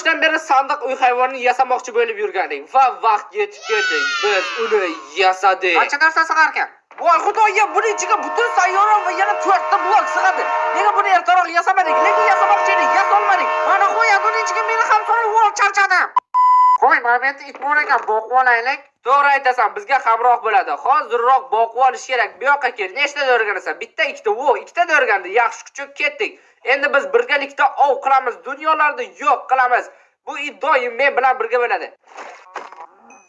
yoshdan beri sandiq uy hayvonini yasamoqchi bo'lib yurgandik va vaqt yetib keldi. Biz uni yasadik. Qancha narsa sig'ar ekan? Voy xudoya, buning ichiga butun sayyora va yana 4 ta blok sig'adi. Nega buni ertaroq yasamadik? Lekin yasamoqchi edik, yasolmadik. Mana qo'y, buning ichiga meni ham solib charchadim. Qo'y, mana bu it bor ekan, boqib olaylik. To'g'ri aytasan, bizga hamroh bo'ladi. Hozirroq boqib olish kerak. Bu yoqqa kel. Nechta o'rganasan? Bitta, ikkita, ikkita o'rgandi. Yaxshi kuchuk ketdik. Endi biz birgalikda ov qilamiz. Dunyolarni yo'q qilamiz. Bu it doim men bilan birga bo'ladi.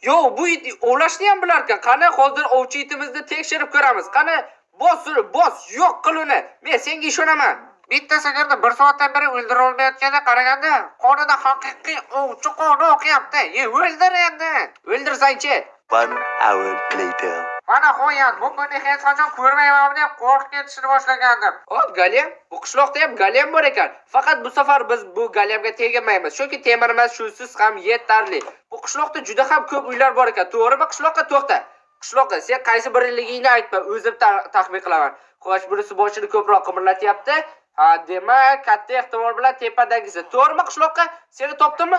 Yo'q, bu it ovlashni ham bilar ekan. Qani hozir ovchi itimizni tekshirib ko'ramiz. Qani bos, yo'q qil uni. Men senga ishonaman. Bitta sigirni 1 soatdan beri o'ldirib olmayotganda qaraganda, qonida haqiqiy ovchi qoni oqyapti. O'ldir endi. O'ldirsang-chi. 1 hour later. Mana qo'yat, bu kunni hech qachon ko'rmayman deb qo'rqib ketishni boshlagandim. Hop, Galem. Bu qishloqda ham Galem bor ekan. Faqat bu safar biz bu Galemga tegmaymiz. Chunki temirimiz shusiz ham yetarli. Bu qishloqda juda ham ko'p uylar bor ekan. To'g'rimi? Qishloqqa to'xta. Qishloqqa sen qaysi biriligingni aytma, o'zim taxmin qilaman. Xo'sh, bunisi boshini ko'proq qimirlatyapti. Ha, demak, katta ehtimol bilan tepadagisi. To'g'rimi qishloqqa? Seni topdimmi?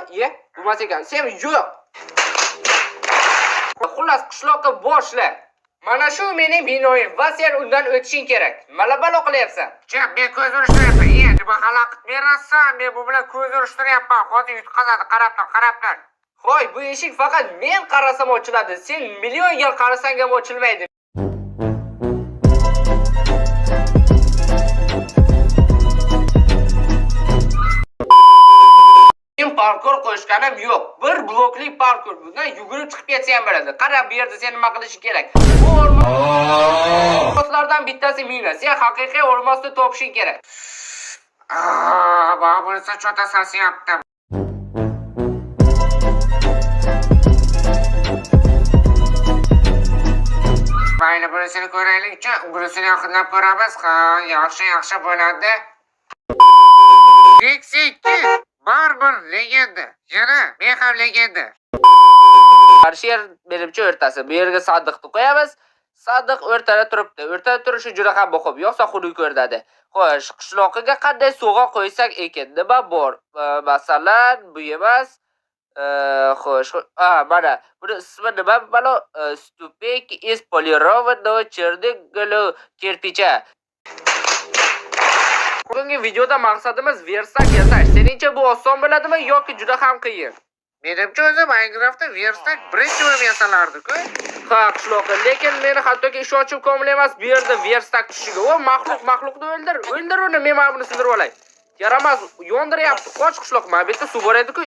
Bo'lmas ekan. Sen yo'q. Xullas, qishloqqa boshla. Mana shu mening binoyim va sen undan o'tishing kerak. Malabalo qilyapsan. Men ko'z urishtiryapman. Nima xalaqit berasan? Men bu bilan ko'z urishtiryapman. Hozir yutqazadi, qarab tur. Xo'y, bu eshik faqat men qarasam ochiladi. Sen million yil qarasang ham ochilmaydi. Parkur qo'shganim yo'q. Bir blokli parkur. Bundan yugurib chiqib ketsa ham bo'ladi. Qara, bu yerda sen nima qilishing kerak? Bu o'rmonlardan bittasi mina. Sen haqiqiy o'rmonni topishing kerak. Bana bunisi cho'ta sasyapti. Mayli, bunisini ko'raylik-chi. Bunisini yaqinlab ko'ramiz. Yaxshi bo'ladi. Meksika barbar legenda. Yana men ham legenda. Qarshi yer menimcha o'rtasi. Bu yerga sandiqni qo'yamiz. Sandiq o'rtada turibdi. O'rtada turishi juda ham muhim. Yo'qsa xunuk ko'rinadi. Xo'sh, qishloqiga qanday sovg'a qo'ysak ekan? Nima bor? Masalan, bu emas. Xo'sh, mana buni ismi nima? Mana stupek из полированного черного кирпича. Bugungi videoda maqsadimiz versak yasash. Seningcha bu oson bo'ladimi yoki juda ham qiyin? Menimcha o'zi Minecraftda versak birinchi bo'lib yasalardi-ku. Ha, qishloqda, lekin meni hattoki ishonchim komil emas bu yerda versak tushiga. O maxluqni o'ldir uni, men mana buni sindirib olay. Yaramas, yondiryapti. Qoch qishloq, mana bu yerda suv bor edi-ku.